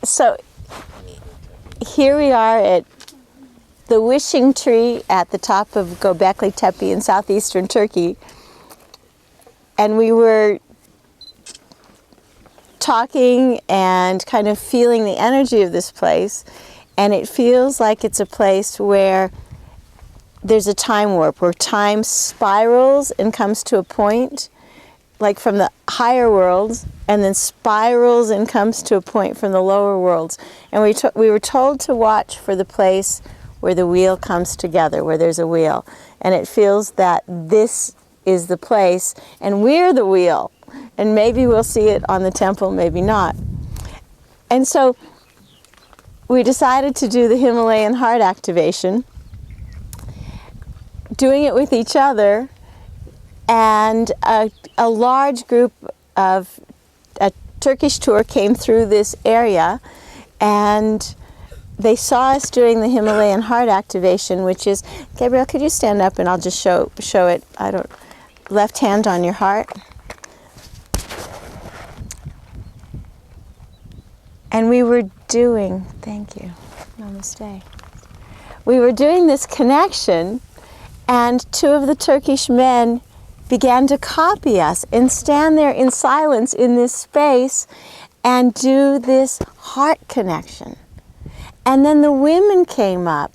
So here we are at the wishing tree at the top of Göbekli Tepe in southeastern Turkey, and we were talking and kind of feeling the energy of this place, and it feels like it's a place where there's a time warp, where time spirals and comes to a point, like from the higher worlds, and then spirals and comes to a point from the lower worlds. And we were told to watch for the place where the wheel comes together, where there's a wheel. And it feels that this is the place, and we're the wheel. And maybe we'll see it on the temple, maybe not. And so we decided to do the Himalayan heart activation, doing it with each other, and a large group of a Turkish tour came through this area, and they saw us doing the Himalayan heart activation, which is, Gabriel, could you stand up and I'll just show it. Left hand on your heart. And we were doing, thank you, namaste. We were doing this connection, and two of the Turkish men began to copy us and stand there in silence in this space and do this heart connection. And then the women came up,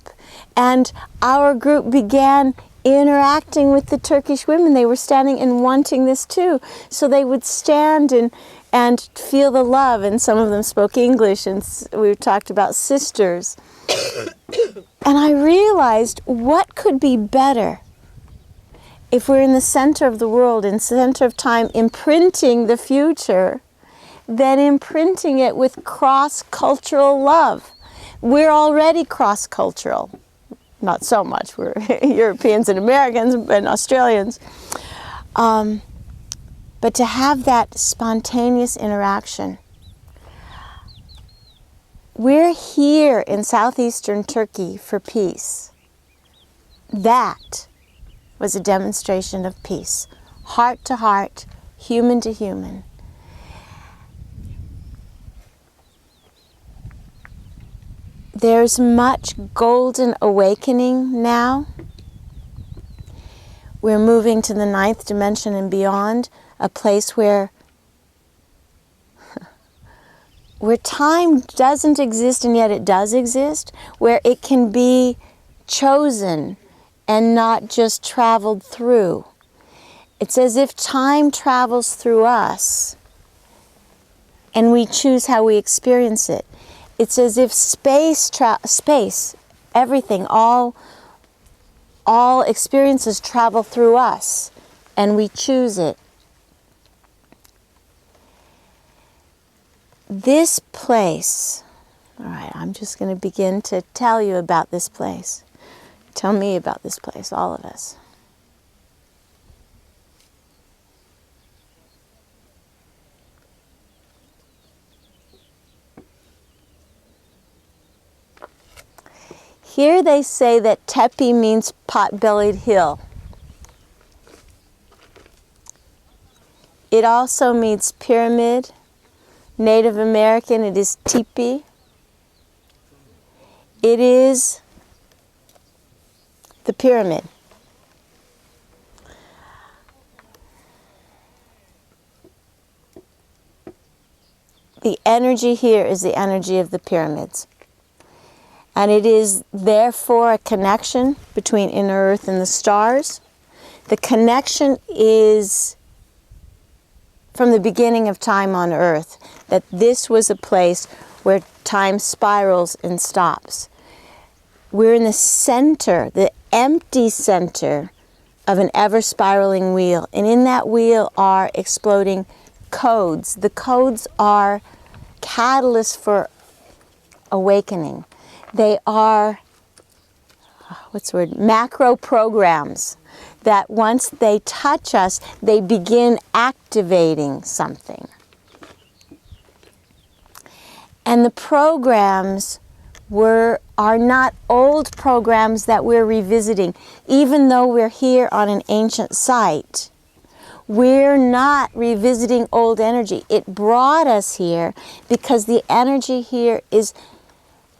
and our group began interacting with the Turkish women. They were standing and wanting this too. So they would stand and feel the love, and some of them spoke English, and we talked about sisters. And I realized, what could be better if we're in the center of the world, in the center of time, imprinting the future, than imprinting it with cross-cultural love. We're already cross-cultural. Not so much, we're Europeans and Americans and Australians. But to have that spontaneous interaction. We're here in southeastern Turkey for peace. That was a demonstration of peace. Heart to heart, human to human. There's much golden awakening now. We're moving to the 9th dimension and beyond, a place where time doesn't exist and yet it does exist, where it can be chosen and not just traveled through. It's as if time travels through us and we choose how we experience it. It's as if space, everything, all experiences travel through us and we choose it. This place, all right, I'm just going to begin to tell you about this place. Tell me about this place, all of us. Here they say that Tepe means pot-bellied hill. It also means pyramid. Native American, it is tipi. It is the pyramid. The energy here is the energy of the pyramids. And it is therefore a connection between inner earth and the stars. The connection is from the beginning of time on earth, that this was a place where time spirals and stops. We're in the center, the empty center of an ever-spiraling wheel. And in that wheel are exploding codes. The codes are catalysts for awakening. They are, macro programs that once they touch us, they begin activating something. And the programs are not old programs that we're revisiting. Even though we're here on an ancient site, We're not revisiting old energy. It brought us here because the energy here is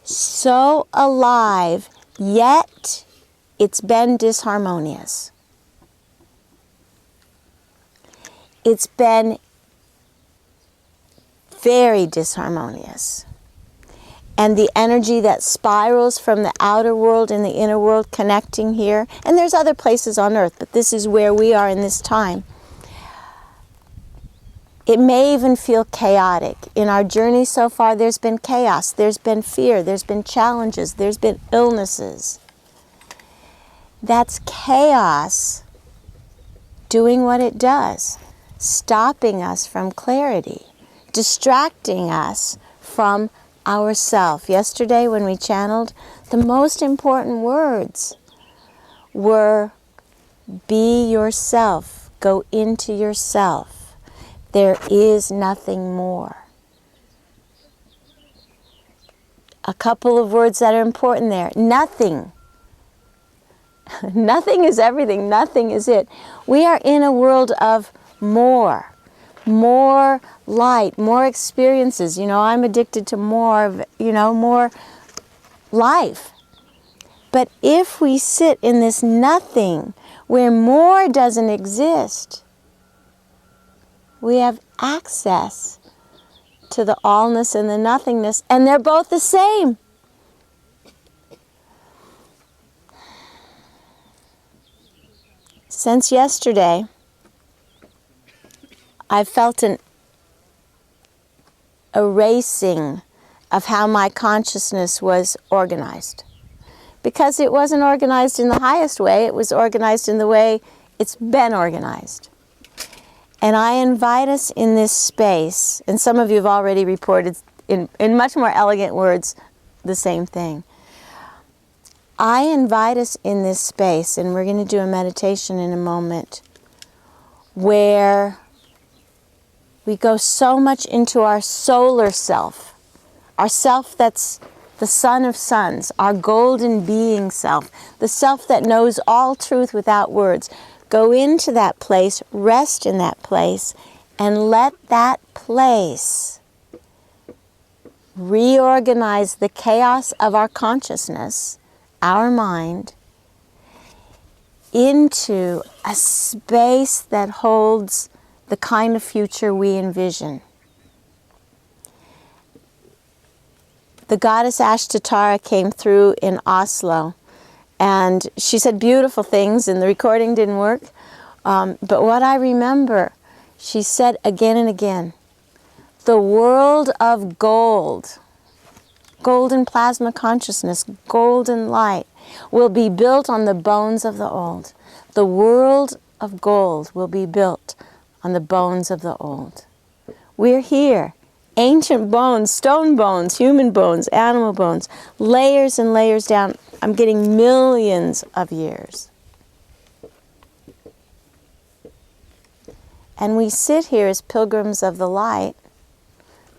so alive, yet it's been disharmonious. It's been very disharmonious. And the energy that spirals from the outer world and the inner world connecting here, and there's other places on earth, but this is where we are in this time. It may even feel chaotic. In our journey so far, there's been chaos, there's been fear, there's been challenges, there's been illnesses. That's chaos doing what it does, stopping us from clarity, distracting us from ourself. Yesterday when we channeled, the most important words were be yourself, go into yourself. There is nothing more. A couple of words that are important there. Nothing. Nothing is everything. Nothing is it. We are in a world of more. More light, more experiences. You know, I'm addicted to more, more life. But if we sit in this nothing where more doesn't exist, we have access to the allness and the nothingness, and they're both the same. Since yesterday, I've felt an erasing of how my consciousness was organized. Because it wasn't organized in the highest way, it was organized in the way it's been organized. And I invite us in this space, and some of you have already reported in much more elegant words the same thing. I invite us in this space, and we're going to do a meditation in a moment, where we go so much into our solar self, our self that's the sun of suns, our golden being self, the self that knows all truth without words. Go into that place, rest in that place, and let that place reorganize the chaos of our consciousness, our mind, into a space that holds the kind of future we envision. The goddess Ashtatara came through in Oslo, and she said beautiful things, and the recording didn't work. But what I remember, she said again and again, the world of gold, golden plasma consciousness, golden light, will be built on the bones of the old. The world of gold will be built on the bones of the old. We're here. Ancient bones, stone bones, human bones, animal bones, layers and layers down. I'm getting millions of years. And we sit here as pilgrims of the light,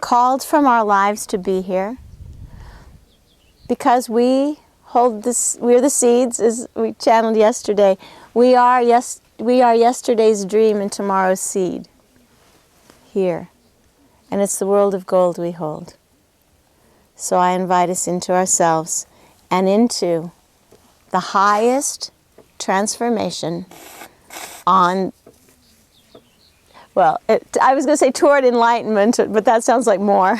called from our lives to be here, because we hold this, we're the seeds, as we channeled yesterday. We are yesterday's dream and tomorrow's seed here. And it's the world of gold we hold. So I invite us into ourselves and into the highest transformation on, well, I was going to say toward enlightenment, but that sounds like more.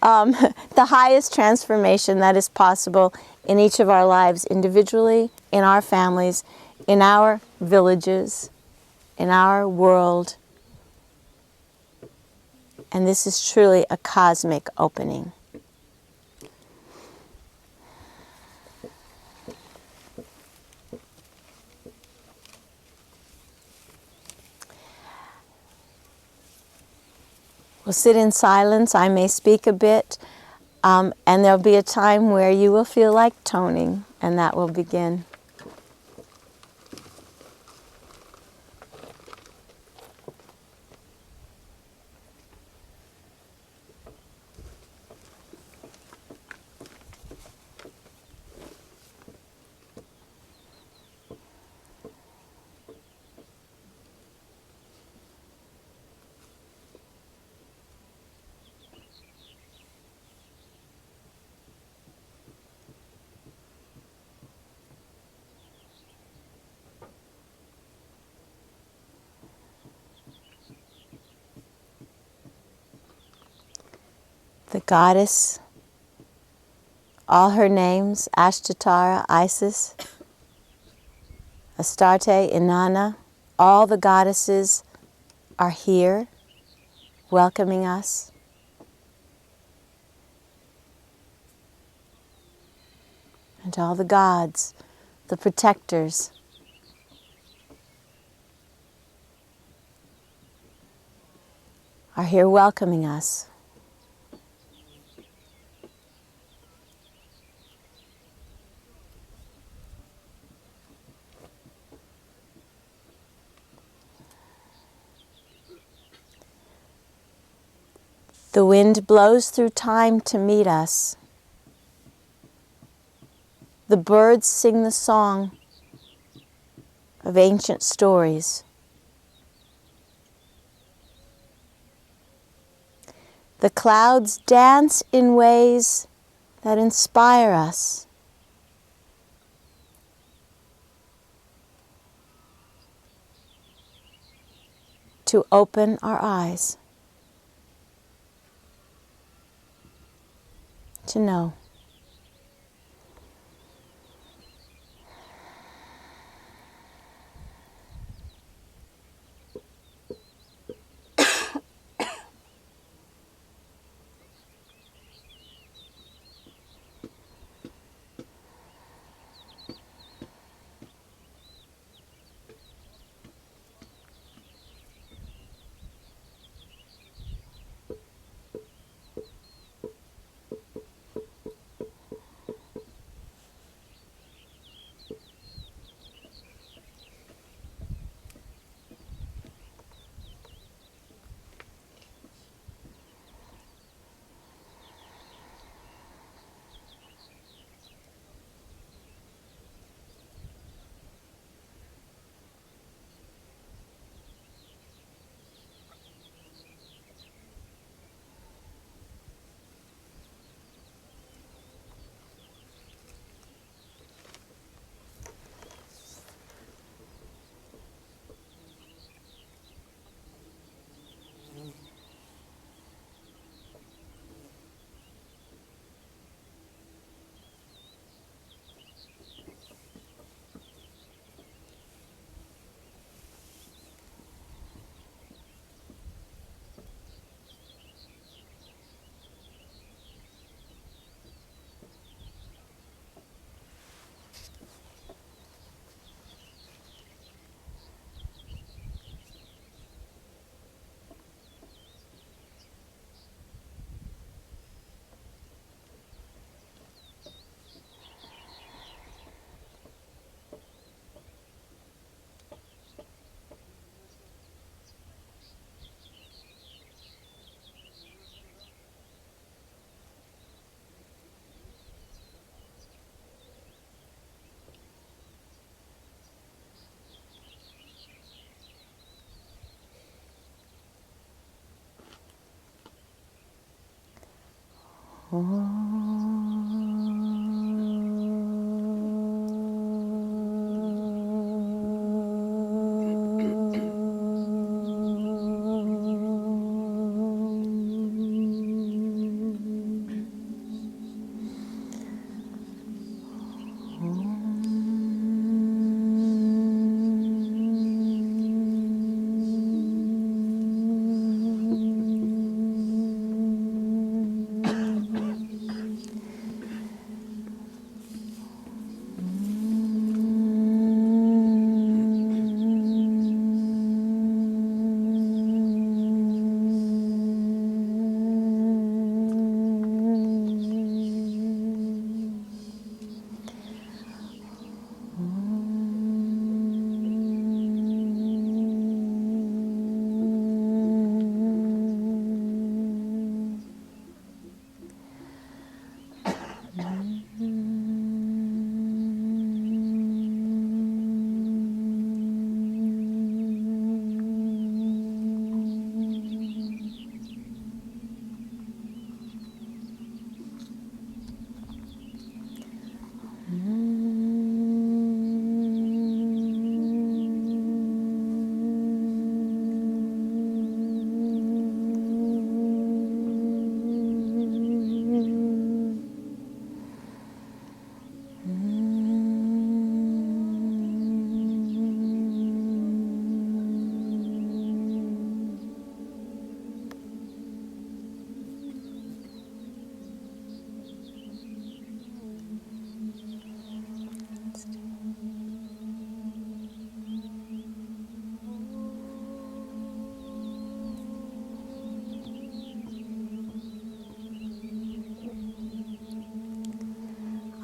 The highest transformation that is possible in each of our lives individually, in our families, in our villages, in our world. And this is truly a cosmic opening. We'll sit in silence. I may speak a bit, and there'll be a time where you will feel like toning, and that will begin. the goddess, all her names, Ashtatara, Isis, Astarte, Inanna, all the goddesses are here welcoming us. And all the gods, the protectors, are here welcoming us. The wind blows through time to meet us. The birds sing the song of ancient stories. The clouds dance in ways that inspire us. To open our eyes. To know.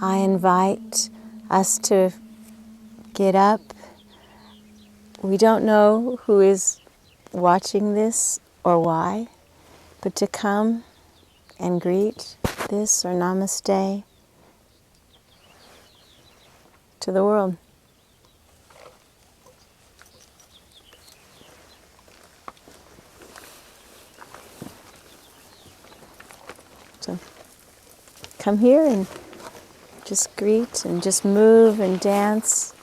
I invite us to get up. We don't know who is watching this or why, but to come and greet this or namaste to the world. So come here and just greet and just move and dance.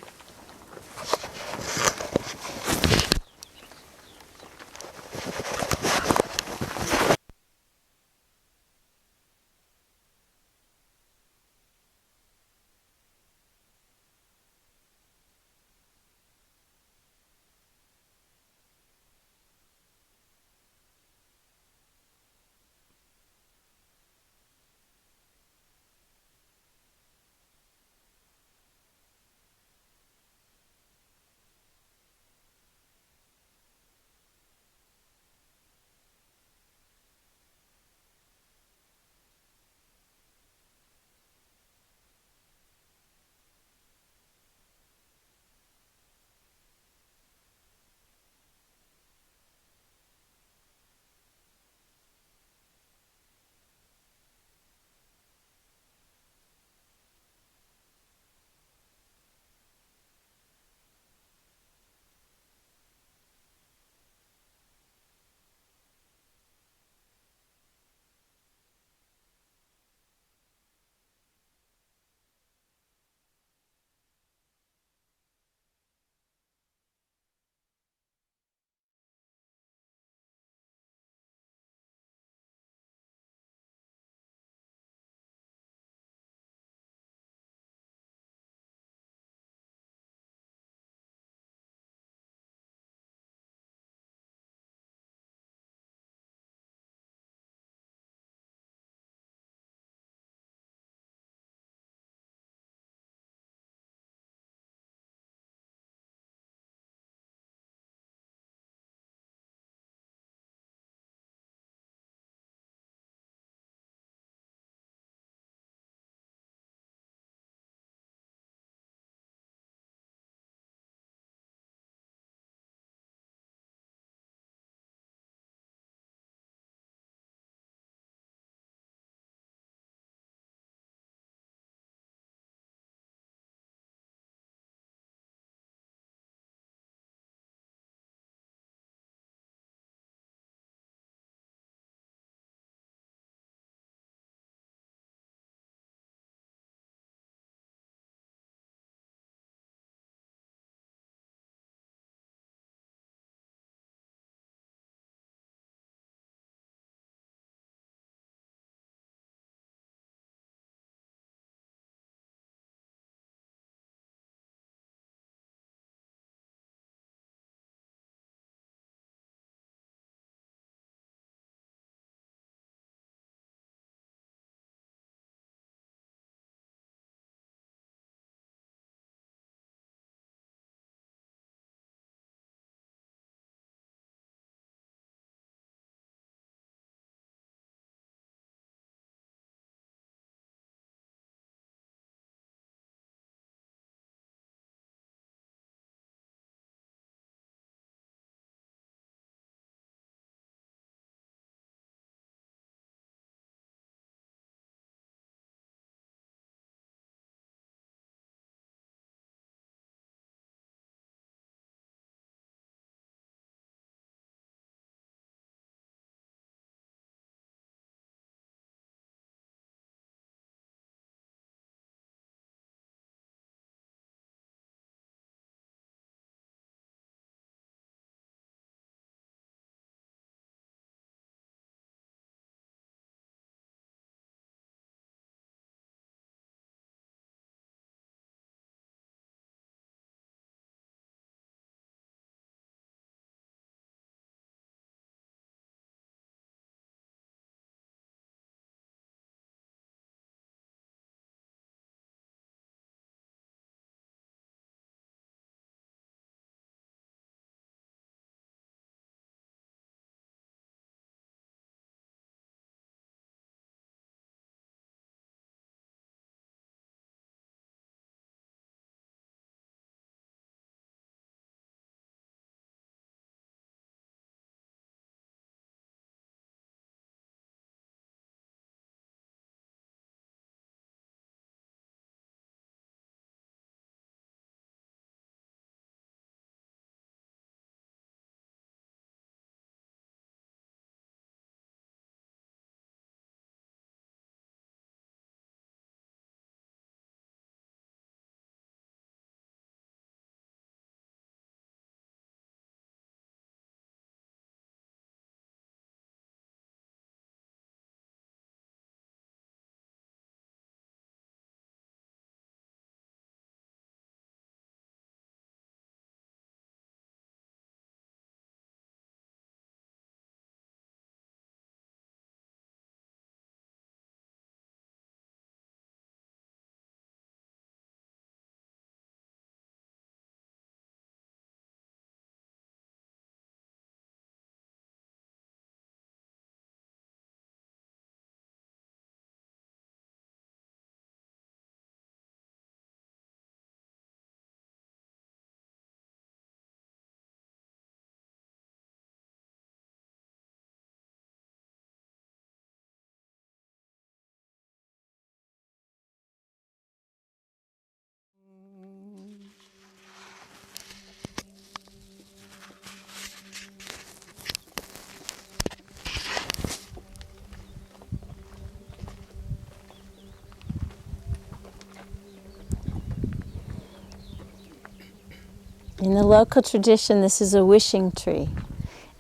In the local tradition, this is a wishing tree.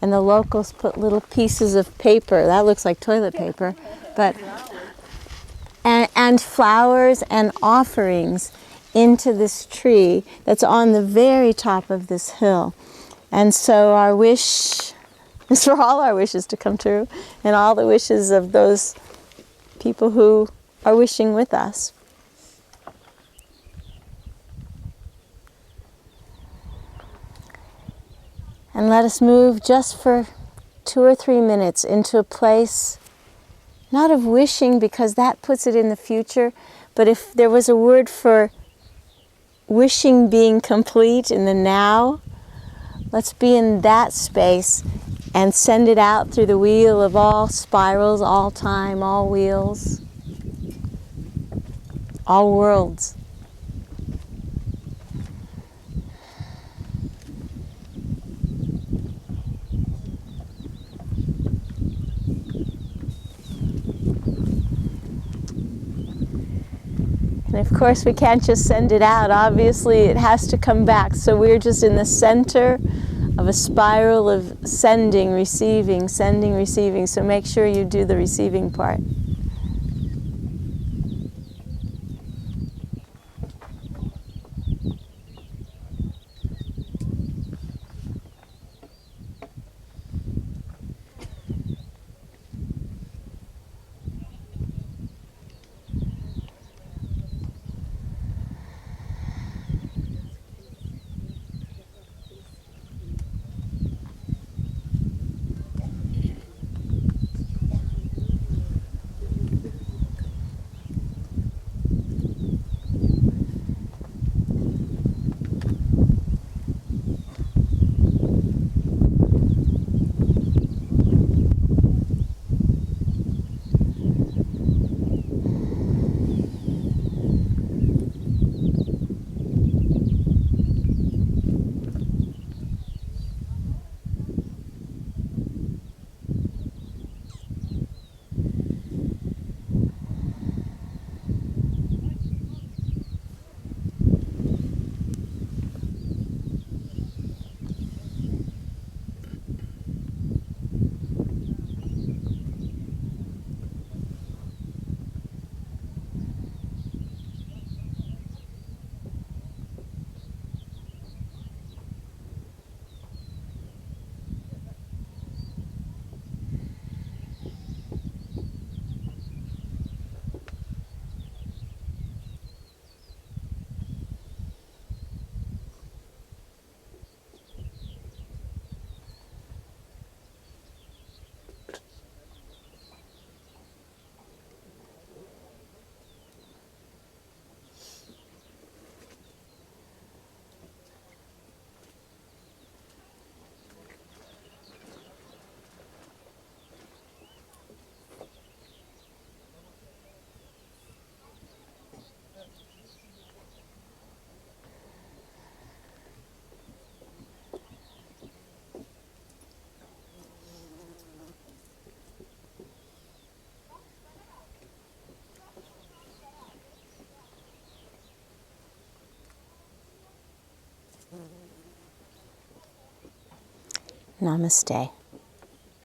And the locals put little pieces of paper, that looks like toilet paper, but and flowers and offerings into this tree that's on the very top of this hill. And so our wish is for all our wishes to come true, and all the wishes of those people who are wishing with us. And let us move just for 2 or 3 minutes into a place, not of wishing because that puts it in the future, but if there was a word for wishing being complete in the now, let's be in that space and send it out through the wheel of all spirals, all time, all wheels, all worlds. And of course we can't just send it out, obviously it has to come back, so we're just in the center of a spiral of sending, receiving, so make sure you do the receiving part. Namaste.